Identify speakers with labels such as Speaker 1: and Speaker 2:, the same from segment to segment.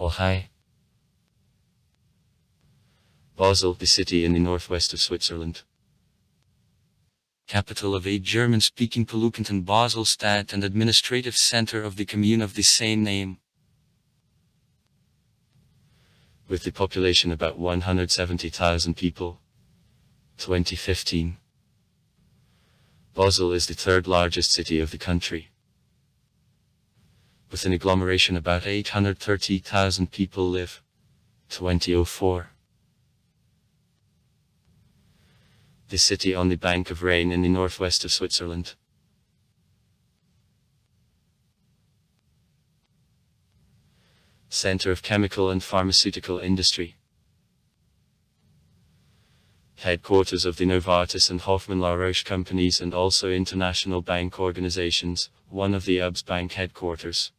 Speaker 1: Oh hi. Basel, the city in the northwest of Switzerland. Capital of a German-speaking Pollukanton Basel-Stadt and administrative center of the commune of the same name. With the population about 170,000 people. 2015. Basel is the third largest city of the country. With an agglomeration about 830,000 people live. 2004. The city on the bank of Rhine in the northwest of Switzerland. Center of chemical and pharmaceutical industry. Headquarters of the Novartis and Hoffmann La Roche companies and also international bank organizations, one of the UBS bank headquarters.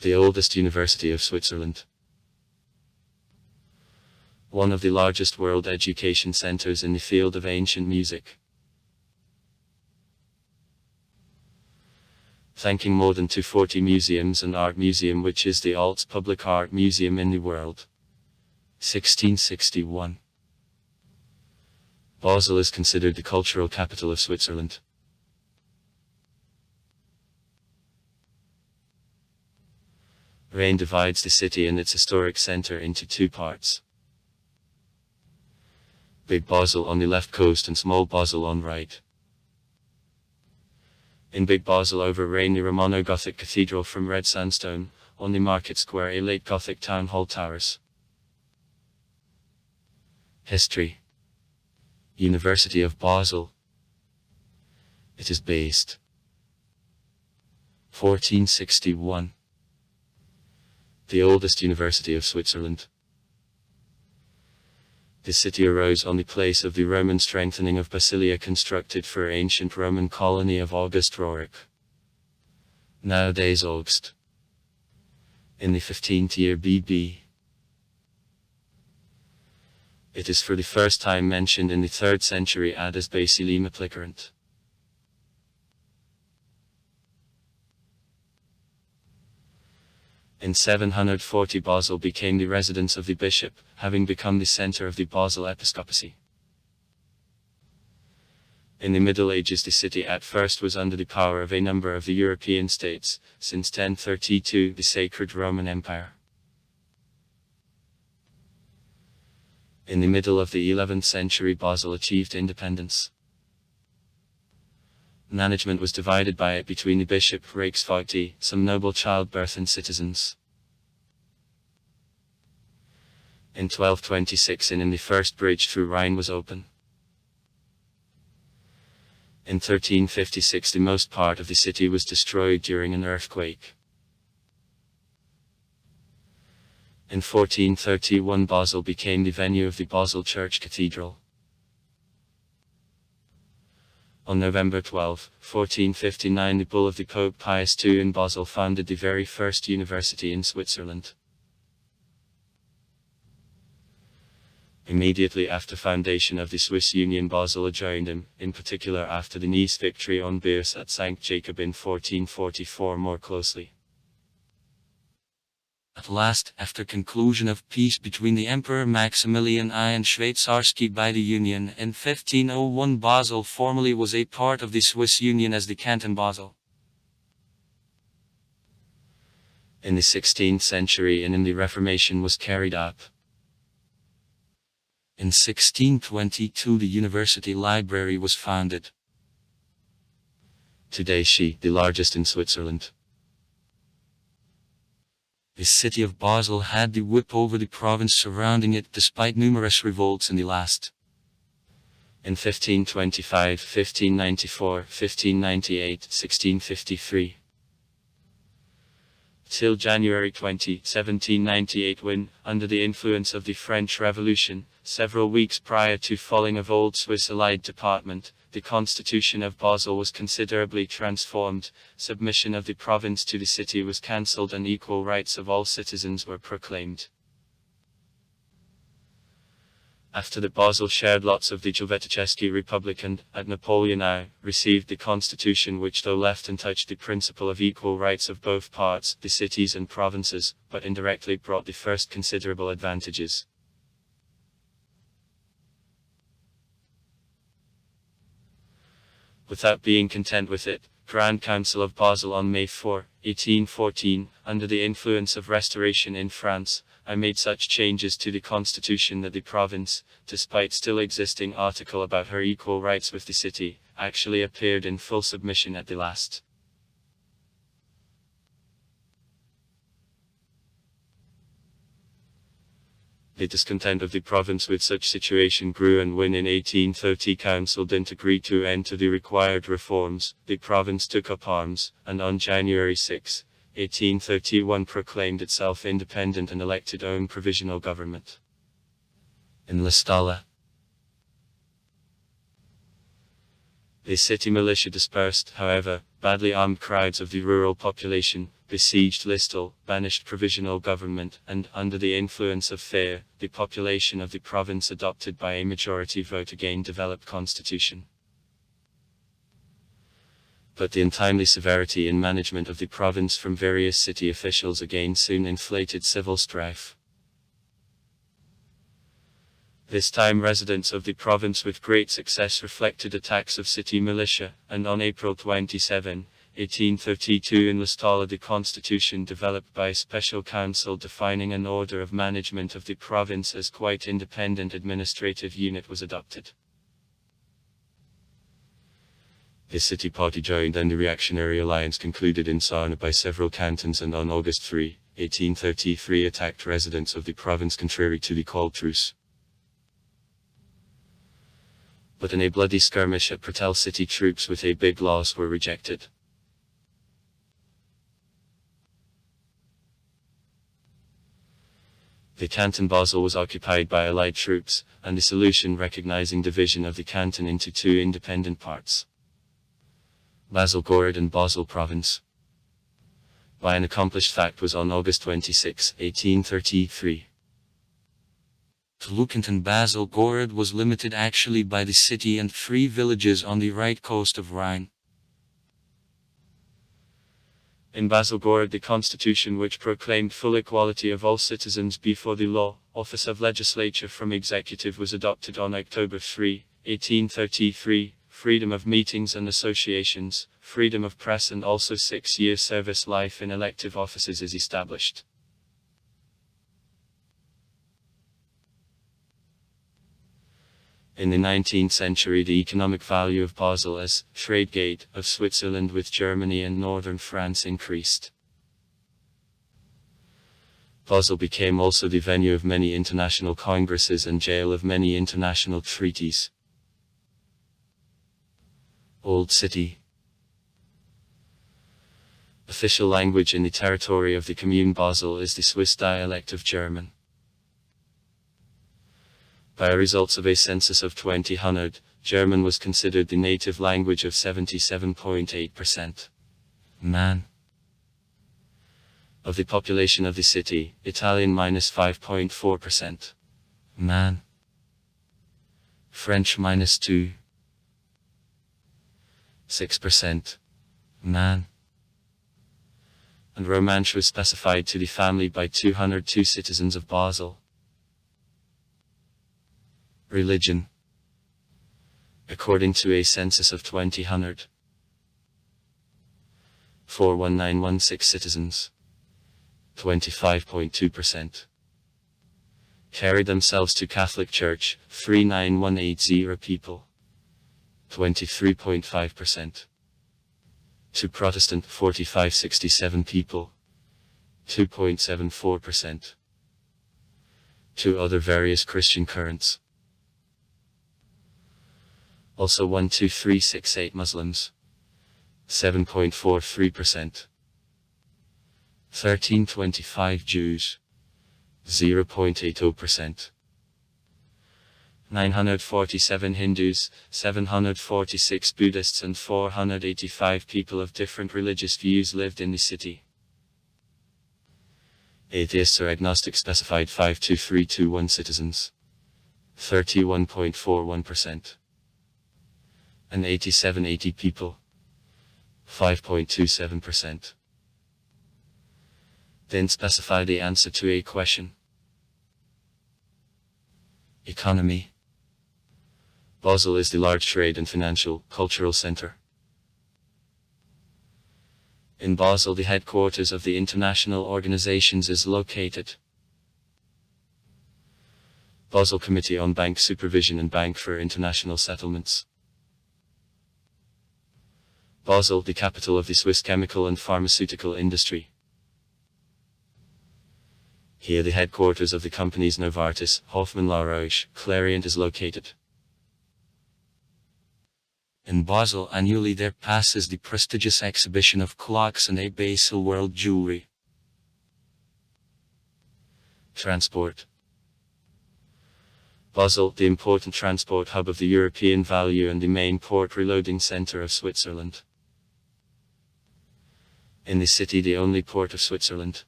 Speaker 1: The oldest university of Switzerland. One of the largest world education centers in the field of ancient music. Thanking more than 240 museums and art museum, which is the oldest public art museum in the world. 1661. Basel is considered the cultural capital of Switzerland. Rhine divides the city and its historic center into two parts. Big Basel on the left coast and Small Basel on right. In Big Basel over Rhine, the Romano-Gothic cathedral from red sandstone, on the market square a late Gothic town hall towers. History. University of Basel. It is based. 1461. The oldest university of Switzerland. The city arose on the place of the Roman strengthening of Basilia constructed for ancient Roman colony of August Roerich. Nowadays August. In the 15th year BB. It is for the first time mentioned in the 3rd century AD as Basilim applicant. In 740 Basel became the residence of the bishop, having become the center of the Basel episcopacy. In the Middle Ages the city at first was under the power of a number of the European states, since 1032 the Sacred Roman Empire. In the middle of the 11th century Basel achieved independence. Management was divided by it between the bishop, Reichsvogtei, some noble childbirth and citizens. In 1226 in the first bridge through Rhine was open. In 1356 the most part of the city was destroyed during an earthquake. In 1431 Basel became the venue of the Basel Church Cathedral. On November 12, 1459 the bull of the Pope Pius II in Basel founded the very first university in Switzerland. Immediately after foundation of the Swiss Union Basel adjoined him, in particular after the Nice victory on Birs at St. Jacob in 1444 more closely. At last, after conclusion of peace between the Emperor Maximilian I and Schweizarski by the Union, in 1501 Basel formally was a part of the Swiss Union as the Canton Basel. In the 16th century and in the Reformation was carried up. In 1622 the University Library was founded. Today the largest in Switzerland. The city of Basel had the whip over the province surrounding it despite numerous revolts in the last. In 1525, 1594, 1598, 1653. Till January 20, 1798 when, under the influence of the French Revolution, several weeks prior to falling of Old Swiss Allied Department, the constitution of Basel was considerably transformed, submission of the province to the city was cancelled and equal rights of all citizens were proclaimed. After that Basel shared lots of the Helveticeschi Republic and, at Napoleon received the constitution which though left untouched the principle of equal rights of both parts, the cities and provinces, but indirectly brought the first considerable advantages. Without being content with it, Grand Council of Basel on May 4, 1814, under the influence of Restoration in France, I made such changes to the constitution that the province, despite still existing article about her equal rights with the city, actually appeared in full submission at the last. The discontent of the province with such situation grew, and when in 1830 council didn't agree to enter the required reforms, the province took up arms, and on January 6, 1831 proclaimed itself independent and elected own provisional government. In La Scala, the city militia dispersed, however, badly armed crowds of the rural population, besieged Listel, banished provisional government, and, under the influence of fear, the population of the province adopted by a majority vote again developed constitution. But the untimely severity in management of the province from various city officials again soon inflated civil strife. This time residents of the province with great success reflected attacks of city militia, and on April 27, 1832 in La Scala the constitution developed by a special council defining an order of management of the province as quite independent administrative unit was adopted. The city party joined, and the reactionary alliance concluded in Sarne by several cantons, and on August 3, 1833 attacked residents of the province contrary to the called truce. But in a bloody skirmish at Pretel city troops with a big loss were rejected. The canton Basel was occupied by allied troops, and the solution recognizing division of the canton into two independent parts, Basel Gorod and Basel Province, by an accomplished fact was on August 26, 1833.
Speaker 2: Canton Basel Gorod was limited actually by the city and 3 villages on the right coast of Rhine.
Speaker 1: In Basel Gorod the constitution which proclaimed full equality of all citizens before the law, office of legislature from executive was adopted on October 3, 1833, freedom of meetings and associations, freedom of press, and also 6-year service life in elective offices is established. In the 19th century the economic value of Basel as trade gate of Switzerland with Germany and northern France increased. Basel became also the venue of many international congresses and jail of many international treaties. Old City. Official language in the territory of the Commune Basel is the Swiss dialect of German. By results of a census of 2000, German was considered the native language of 77.8%. Of the population of the city, Italian -5.4%. French -2. 6%. And Romansh was specified to the family by 202 citizens of Basel. Religion. According to a census of 2000, 41916 citizens, 25.2%, carried themselves to Catholic Church, 39180 people, 23.5%. To Protestant, 4567 people, 2.74%. To other various Christian currents, also 12368 Muslims, 7.43%. 1325 Jews, 0.80%. 947 Hindus, 746 Buddhists and 485 people of different religious views lived in the city. Atheists or agnostics specified 52321 citizens. 31.41%. And 8780 people, 5.27%. Then specify the answer to a question. Economy. Basel is the large trade and financial, cultural center. In Basel, the headquarters of the international organizations is located. Basel Committee on Bank Supervision and Bank for International Settlements. Basel, the capital of the Swiss chemical and pharmaceutical industry. Here the headquarters of the companies Novartis, Hoffmann La Roche, Clariant is located.
Speaker 2: In Basel annually there passes the prestigious exhibition of clocks and a Basel world jewelry.
Speaker 1: Transport. Basel, the important transport hub of the European value and the main port reloading center of Switzerland. In the city, the only port of Switzerland,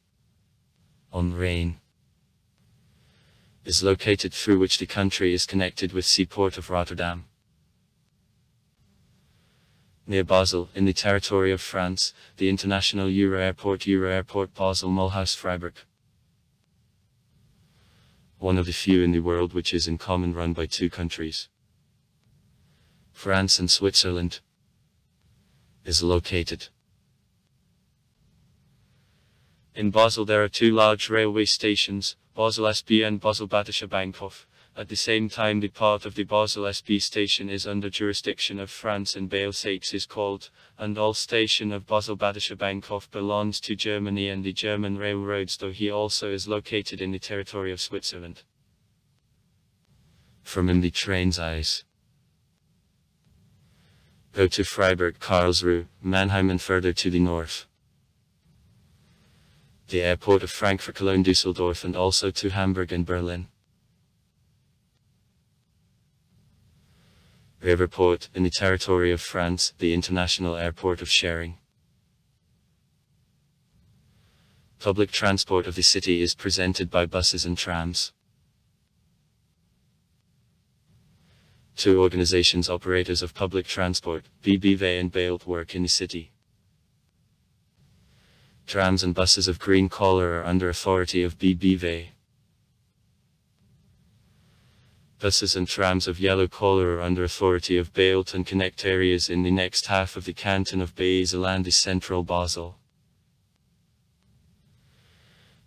Speaker 1: on Rhine, is located, through which the country is connected with seaport of Rotterdam. Near Basel, in the territory of France, the international Euro Airport Basel Mulhouse Freiburg. One of the few in the world which is in common run by two countries, France and Switzerland, is located. In Basel there are two large railway stations, Basel SB and Basel Badischer Bahnhof. At the same time, the part of the Basel SB station is under jurisdiction of France and Bailsaix is called, and all station of Basel Badischer Bahnhof belongs to Germany and the German railroads, though he also is located in the territory of Switzerland. From in the train's eyes, go to Freiburg, Karlsruhe, Mannheim and further to the north. The airport of Frankfurt, Cologne, Düsseldorf and also to Hamburg and Berlin. Riverport, in the territory of France, the international airport of Schering. Public transport of the city is presented by buses and trams. Two organizations operators of public transport, BBV and BAILT, work in the city. Trams and buses of green color are under authority of BBV. Buses and trams of yellow color are under authority of BAILT and connect areas in the next half of the canton of Basel and the central Basel.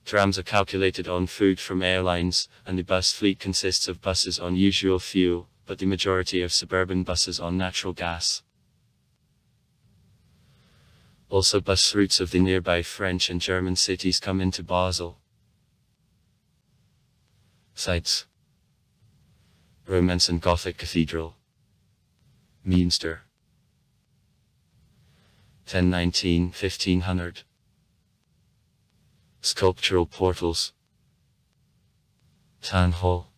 Speaker 1: Trams are calculated on food from airlines, and the bus fleet consists of buses on usual fuel, but the majority of suburban buses on natural gas. Also bus routes of the nearby French and German cities come into Basel. Sites: Romance and Gothic Cathedral, Münster, 1019–1500. Sculptural portals: Town Hall,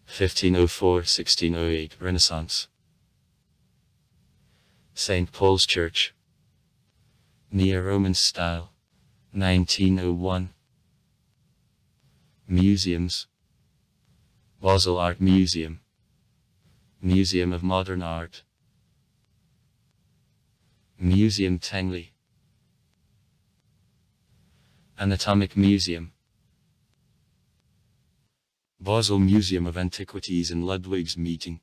Speaker 1: 1504–1608 Renaissance. St. Paul's Church, Neo-Roman style, 1901. Museums: Basel Art Museum, Museum of Modern Art, Museum Tengli, Anatomic Museum, Basel Museum of Antiquities and Ludwig's Meeting,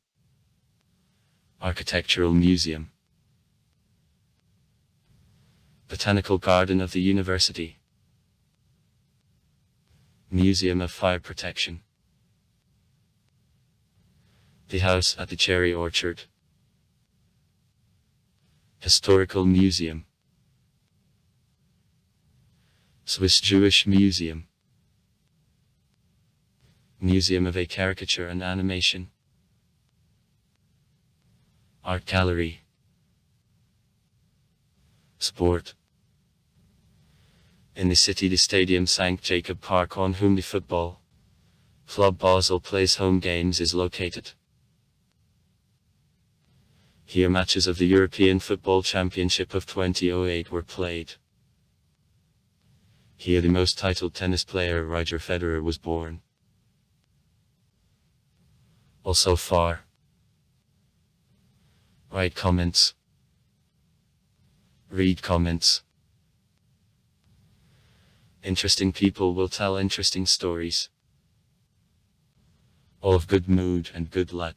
Speaker 1: Architectural Museum, Botanical Garden of the University, Museum of Fire Protection, the House at the Cherry Orchard, Historical Museum, Swiss Jewish Museum, Museum of a Caricature and Animation, Art Gallery. Sport: in the city, the Stadium St. Jacob Park, on whom the football club Basel plays home games, is located. Here matches of the European Football Championship of 2008 were played. Here the most titled tennis player Roger Federer was born.
Speaker 2: All so far. Write comments. Read comments. Interesting people will tell interesting stories. All of good mood and good luck.